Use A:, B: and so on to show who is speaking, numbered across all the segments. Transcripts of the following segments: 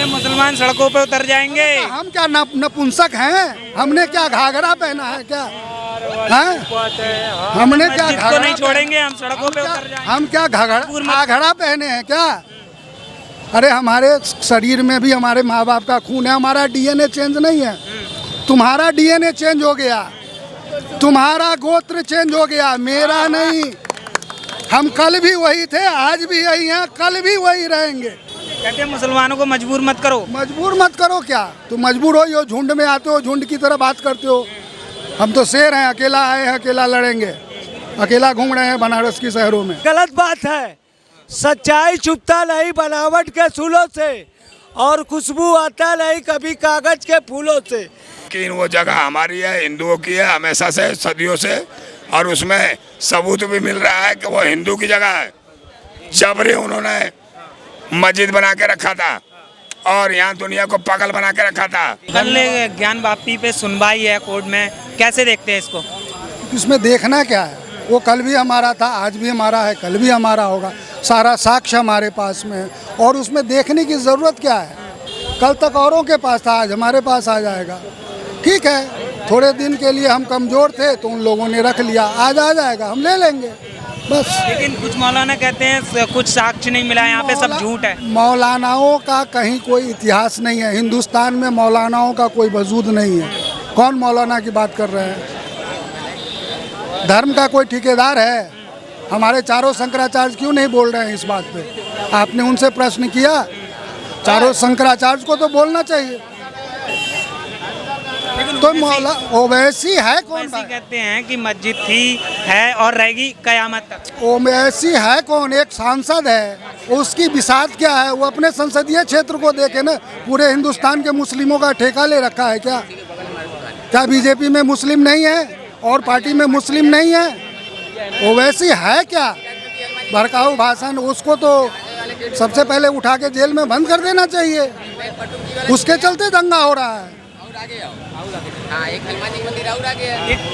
A: मुसलमान सड़कों पे उतर जाएंगे।
B: हम क्या नपुंसक हैं? हमने क्या घाघरा पहना है क्या? हैं? हमने क्या
A: मस्जिद को नहीं छोड़ेंगे, हम सड़कों पे उतर जाएंगे।
B: हम क्या घाघरा पहने हैं क्या? अरे हमारे शरीर में भी हमारे माँ बाप का खून है, हमारा डीएनए चेंज नहीं है। तुम्हारा डीएनए चेंज हो गया, तुम्हारा गोत्र चेंज हो गया, मेरा नहीं। हम कल भी वही थे, आज भी यही हैं, कल भी वही रहेंगे।
A: कहते हैं मुसलमानों को मजबूर मत करो।
B: मजबूर मत करो क्या? तुम मजबूर हो, झुंड में आते हो, झुंड की तरह बात करते हो। हम तो शेर हैं, अकेला आए हैं, अकेला लड़ेंगे, अकेला घूम रहे हैं बनारस की शहरों में।
C: गलत बात है। सच्चाई छुपता नहीं बनावट के सूलों से, और खुशबू आता नहीं कभी कागज के फूलों से।
D: लेकिन वो जगह हमारी है, हिंदुओं की है हमेशा से, सदियों से, और उसमें सबूत भी मिल रहा है कि वो हिंदू की जगह है। जबरी उन्होंने मस्जिद बना के रखा था और यहाँ दुनिया को पागल बना के रखा था।
A: कल ज्ञान वापी पे सुनवाई है कोर्ट में, कैसे देखते हैं इसको?
B: इसमें देखना क्या है? वो कल भी हमारा था, आज भी हमारा है, कल भी हमारा होगा। सारा साक्ष्य हमारे पास में है और उसमें देखने की ज़रूरत क्या है? कल तक औरों के पास था, आज हमारे पास आ जाएगा। ठीक है, थोड़े दिन के लिए हम कमज़ोर थे तो उन लोगों ने रख लिया, आज आ जाएगा, हम ले लेंगे बस।
A: लेकिन कुछ मौलाना कहते हैं कुछ साक्ष्य नहीं मिला, यहाँ पे सब झूठ है।
B: मौलानाओं का कहीं कोई इतिहास नहीं है। हिंदुस्तान में मौलानाओं का कोई वजूद नहीं है। कौन मौलाना की बात कर रहे हैं? धर्म का कोई ठेकेदार है? हमारे चारों शंकराचार्य क्यों नहीं बोल रहे हैं इस बात पे? आपने उनसे प्रश्न किया? चारों शंकराचार्य को तो बोलना चाहिए। तो मौला ओवैसी है कौन?
A: वैसी कहते हैं कि मस्जिद थी, है और रहेगी कयामत तक।
B: ओवैसी है कौन? एक सांसद है, उसकी बिसात क्या है? वो अपने संसदीय क्षेत्र को देखे ना। पूरे हिंदुस्तान के मुस्लिमों का ठेका ले रखा है क्या? क्या बीजेपी में मुस्लिम नहीं है और पार्टी में मुस्लिम नहीं है? ओवैसी है क्या? भड़काऊ भाषण, उसको तो सबसे पहले उठा के जेल में बंद कर देना चाहिए। उसके चलते दंगा हो रहा है।
A: एक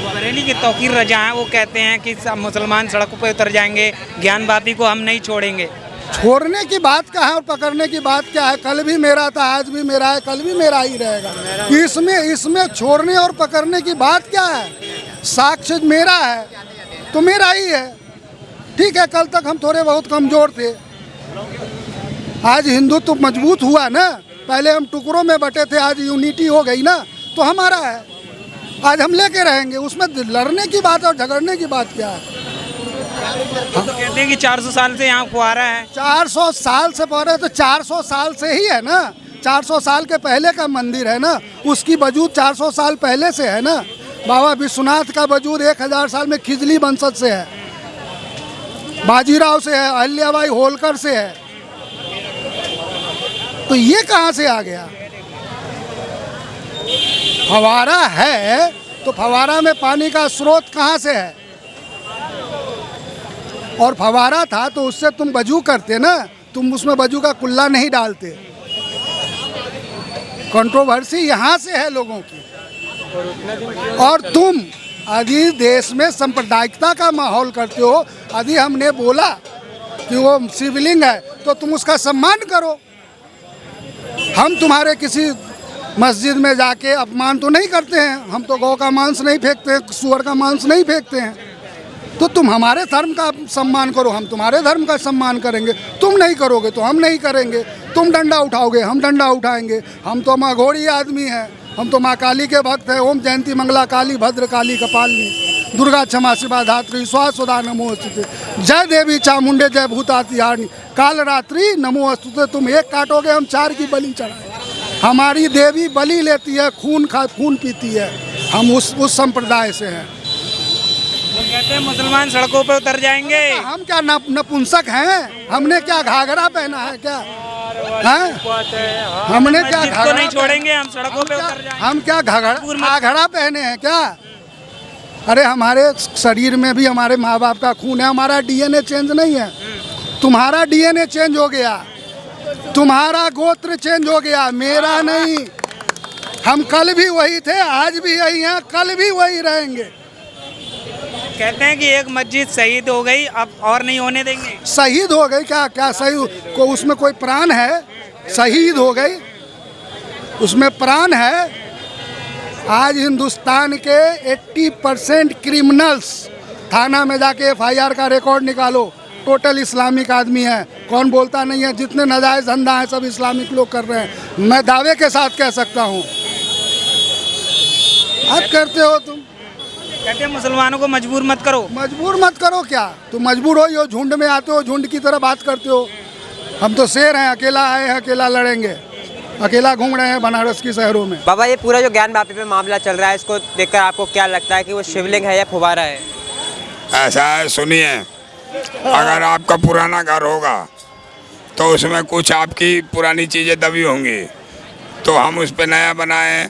A: बरेली के तौकीर रजा हैं, वो कहते हैं कि सब मुसलमान सड़कों पर उतर जाएंगे, ज्ञान वापी को हम नहीं छोड़ेंगे।
B: छोड़ने की बात क्या है और पकड़ने की बात क्या है? कल भी मेरा था, आज भी मेरा है, कल भी मेरा ही रहेगा। इसमें छोड़ने और पकड़ने की बात क्या है? साक्ष्य मेरा है तो मेरा ही है। ठीक है, कल तक हम थोड़े बहुत कमज़ोर थे, आज हिंदुत्व मजबूत हुआ ना। पहले हम टुकड़ों में बटे थे, आज यूनिटी हो गई ना, तो हमारा है, आज हम लेके रहेंगे। उसमें लड़ने की बात और झगड़ने की बात क्या है?
A: तो कहते हैं कि 400 साल से यहाँ फुहारा है।
B: 400 साल से पहले तो 400 साल से ही है ना। 400 साल के पहले का मंदिर है ना, उसकी वजूद 400 साल पहले से है ना। बाबा विश्वनाथ का वजूद 1000 साल में खिजली वंशज से है, बाजीराव से है, अहिल्याबाई होलकर से है। तो ये कहाँ से आ गया? फवारा है तो फवारा में पानी का स्रोत कहाँ से है? और फवारा था तो उससे तुम वजू करते ना, तुम उसमें वजू का कुल्ला नहीं डालते। कंट्रोवर्सी यहाँ से है लोगों की। और तुम यदि देश में सांप्रदायिकता का माहौल करते हो, यदि हमने बोला कि वो शिवलिंग है तो तुम उसका सम्मान करो। हम तुम्हारे किसी मस्जिद में जाके अपमान तो नहीं करते हैं, हम तो गौ का मांस नहीं फेंकते हैं, सूअर का मांस नहीं फेंकते हैं। तो तुम हमारे धर्म का सम्मान करो, हम तुम्हारे धर्म का सम्मान करेंगे। तुम नहीं करोगे तो हम नहीं करेंगे। तुम डंडा उठाओगे, हम डंडा उठाएंगे। हम तो माघोड़ी आदमी हैं, हम तो माँ काली के भक्त हैं। ओम जयंती मंगला काली भद्र काली कपालिनी दुर्गा क्षमा शिवा धात्री स्वास्वदा नमो अस्तुते। जय देवी चामुंडे जय भूतातिहारिणी काल रात्रि नमो अस्तुते। तुम एक काटोगे, हम 4 की बलि चढ़ाएंगे। हमारी देवी बलि लेती है, खून पीती है। हम उस संप्रदाय से हैं।
A: वो कहते हैं मुसलमान सड़कों पे उतर जाएंगे।
B: हम क्या नपुंसक हैं? हमने क्या घाघरा पहना है क्या? हैं? हमने क्या
A: मस्जिद को नहीं छोड़ेंगे, हम सड़कों पे उतर जाएंगे।
B: हम क्या घाघरा पहने हैं क्या? अरे हमारे शरीर में भी हमारे माँ बाप का खून है, हमारा डीएनए चेंज नहीं है। तुम्हारा डीएनए चेंज हो गया, तुम्हारा गोत्र चेंज हो गया, मेरा नहीं। हम कल भी वही थे, आज भी यही हैं, कल भी वही रहेंगे।
A: कहते हैं कि एक मस्जिद शहीद हो गई, अब और नहीं होने देंगे।
B: शहीद हो गई क्या? क्या शहीद को उसमें कोई प्राण है? शहीद हो गई, उसमें प्राण है। आज हिंदुस्तान के 80% क्रिमिनल्स, थाना में जाके FIR का रिकॉर्ड निकालो, टोटल इस्लामिक आदमी है। कौन बोलता नहीं है? जितने नाजायज़ धंधा है सब इस्लामिक लोग कर रहे हैं, मैं दावे के साथ कह सकता हूँ। अब करते हो तुम,
A: कहते हैं मुसलमानों को मजबूर मत करो।
B: मजबूर मत करो क्या? तुम मजबूर हो, झुंड में आते हो, झुंड की तरह बात करते हो। हम तो शेर हैं, अकेला आए हैं, अकेला लड़ेंगे, अकेला घूम रहे हैं बनारस की शहरों में।
E: बाबा, ये पूरा जो ज्ञान वापी पे मामला चल रहा है, इसको देखकर आपको क्या लगता है कि वो शिवलिंग है या फुवारा है?
D: ऐसा है, सुनिए, अगर आपका पुराना घर होगा तो उसमें कुछ आपकी पुरानी चीज़ें दबी होंगी, तो हम उस पर नया बनाए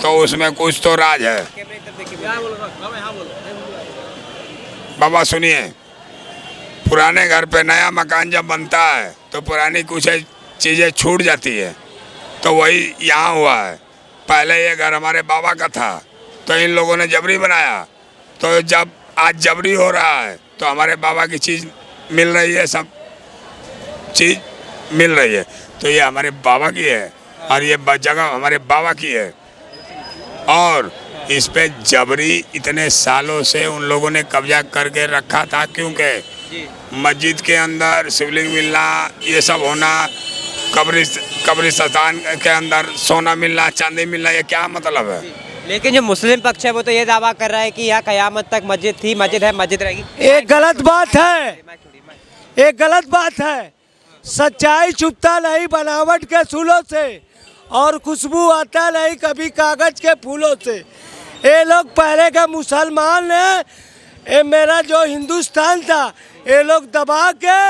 D: तो उसमें कुछ तो राज है। बाबा सुनिए, पुराने घर पे नया मकान जब बनता है तो पुरानी कुछ चीज़ें छूट जाती है, तो वही यहाँ हुआ है। पहले ये घर हमारे बाबा का था, तो इन लोगों ने जबरी बनाया, तो जब आज जबरी हो रहा है तो हमारे बाबा की चीज़ मिल रही है, सब चीज़ मिल रही है, तो ये हमारे बाबा की है और ये जगह हमारे बाबा की है। और इस पे जबरी इतने सालों से उन लोगों ने कब्जा करके रखा था, क्योंकि मस्जिद के अंदर शिवलिंग मिलना, ये सब होना, कब्रिस्तान के अंदर सोना मिलना, चांदी मिलना, ये क्या मतलब है?
E: लेकिन जो मुस्लिम पक्ष है वो तो ये दावा कर रहा है कि यहाँ कयामत तक मस्जिद थी, मस्जिद है, मस्जिद रहेगी।
C: एक गलत बात है, एक गलत बात है। सच्चाई छुपता नहीं बनावट के सूलों से, और खुशबू आता नहीं कभी कागज के फूलों से। ये लोग पहले के मुसलमान हैं, ये मेरा जो हिंदुस्तान था, ये लोग दबा के,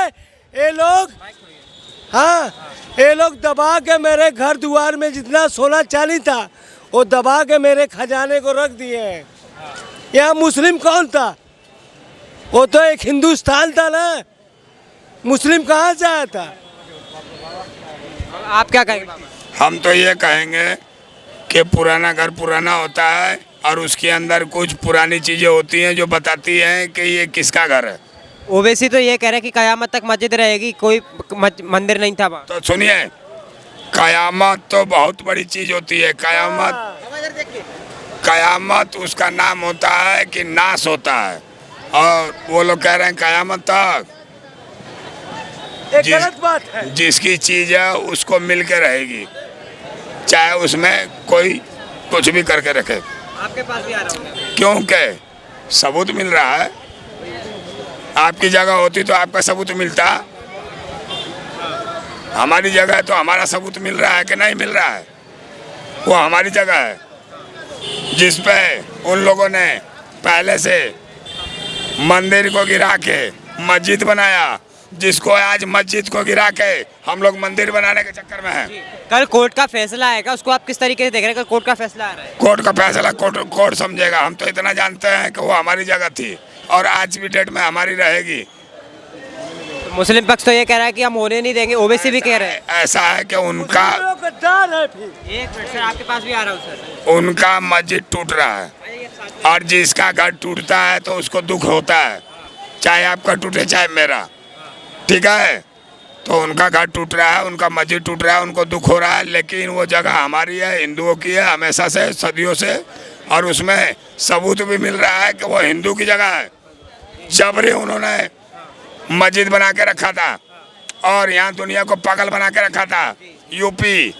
C: ये लोग, हाँ, ये लोग दबा के मेरे घर द्वार में जितना सोना चांदी था वो दबा के मेरे खजाने को रख दिए हैं। यहाँ मुस्लिम कौन था? वो तो एक हिंदुस्तान था ना, मुस्लिम कहाँ से आया था?
E: आप क्या कहेंगे बाबा?
D: हम तो ये कहेंगे कि पुराना घर पुराना होता है और उसके अंदर कुछ पुरानी चीज़ें होती हैं जो बताती हैं कि ये किसका घर है।
E: ओवैसी तो ये कह रहे हैं कि कयामत तक मस्जिद रहेगी, कोई मंदिर नहीं था वहाँ।
D: तो सुनिए, कयामत तो बहुत बड़ी चीज़ होती है। कयामत उसका नाम होता है कि नाश होता है, और वो लोग कह रहे हैं कयामत तक।
C: एक गलत बात है।
D: जिसकी चीज़ है उसको मिल के रहेगी, चाहे उसमें कोई कुछ भी करके रखे।
E: आपके पास भी आ रहा हूँ,
D: क्योंकि सबूत मिल रहा है। आपकी जगह होती तो आपका सबूत मिलता, हमारी जगह है तो हमारा सबूत मिल रहा है कि नहीं मिल रहा है? वो हमारी जगह है जिस पे उन लोगों ने पहले से मंदिर को गिरा के मस्जिद बनाया, जिसको आज मस्जिद को गिरा के हम लोग मंदिर बनाने के चक्कर में हैं।
E: कल कोर्ट का फैसला आएगा, उसको आप किस तरीके से देख रहे हैं? कल कोर्ट का फैसला आ रहा है।
D: कोर्ट का फैसला कोर्ट समझेगा। हम तो इतना जानते हैं कि वो हमारी जगह थी और आज भी डेट में हमारी रहेगी।
E: तो मुस्लिम पक्ष तो ये कह रहा है कि हम होने नहीं देंगे, ओवैसी भी कह रहे हैं।
D: ऐसा है कि उनका
C: गद्दार है। फिर
E: एक मिनट सर, आपके पास भी आ रहा हूँ सर।
D: उनका मस्जिद टूट रहा है, और जिसका घर टूटता है तो उसको दुख होता है, चाहे आपका टूटे चाहे मेरा, ठीक है? तो उनका घर टूट रहा है, उनका मस्जिद टूट रहा है, उनको दुख हो रहा है, लेकिन वो जगह हमारी है, हिंदुओं की है हमेशा से, सदियों से, और उसमें सबूत भी मिल रहा है कि वो हिंदू की जगह है। जबरी उन्होंने मस्जिद बना के रखा था और यहाँ दुनिया को पागल बना के रखा था। यूपी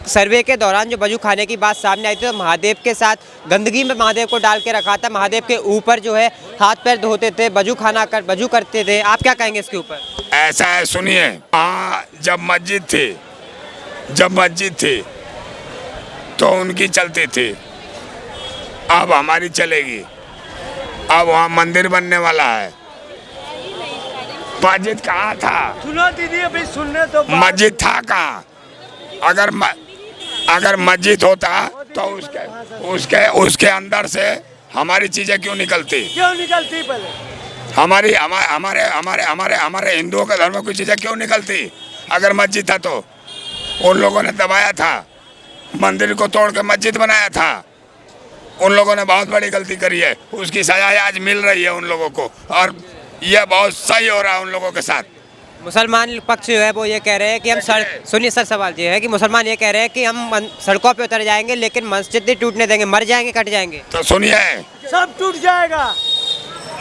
E: सर्वे के दौरान जो वजू खाने की बात सामने आई थी, तो महादेव के साथ गंदगी में महादेव को डाल के रखा था, महादेव के ऊपर जो है हाथ पैर धोते थे, वजू करते थे। आप क्या कहेंगे इसके ऊपर?
D: ऐसा है, सुनिए, हाँ, जब मस्जिद थी तो उनकी चलती थी, अब हमारी चलेगी। अब वहाँ मंदिर बनने वाला है। मस्जिद कहाँ था?
C: सुनो दीदी, अभी सुनने तो
D: मस्जिद था कहाँ? अगर मस्जिद होता तो उसके अंदर से हमारी चीजें क्यों निकलती?
C: पहले
D: हमारे हिंदुओं के धर्म की चीजें क्यों निकलती? अगर मस्जिद था तो उन लोगों ने दबाया था, मंदिर को तोड़ के मस्जिद बनाया था। उन लोगों ने बहुत बड़ी गलती करी है, उसकी सजा आज मिल रही है उन लोगों को, और यह बहुत सही हो रहा है उन लोगों के साथ।
E: मुसलमान पक्ष जो है वो ये कह रहे हैं कि हम सुनिए सर, सवाल ये है कि मुसलमान ये कह रहे हैं कि हम सड़कों पे उतर जाएंगे लेकिन मस्जिद नहीं टूटने देंगे, मर जाएंगे, कट जाएंगे।
D: तो सुनिए,
C: सब टूट जाएगा।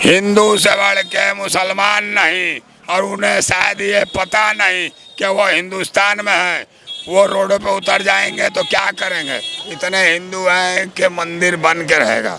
D: हिंदू से बढ़ के मुसलमान नहीं, और उन्हें शायद ये पता नहीं कि वो हिंदुस्तान में है। वो रोडों पे उतर जाएंगे तो क्या करेंगे? इतने हिंदू हैं कि मंदिर बन के रहेगा।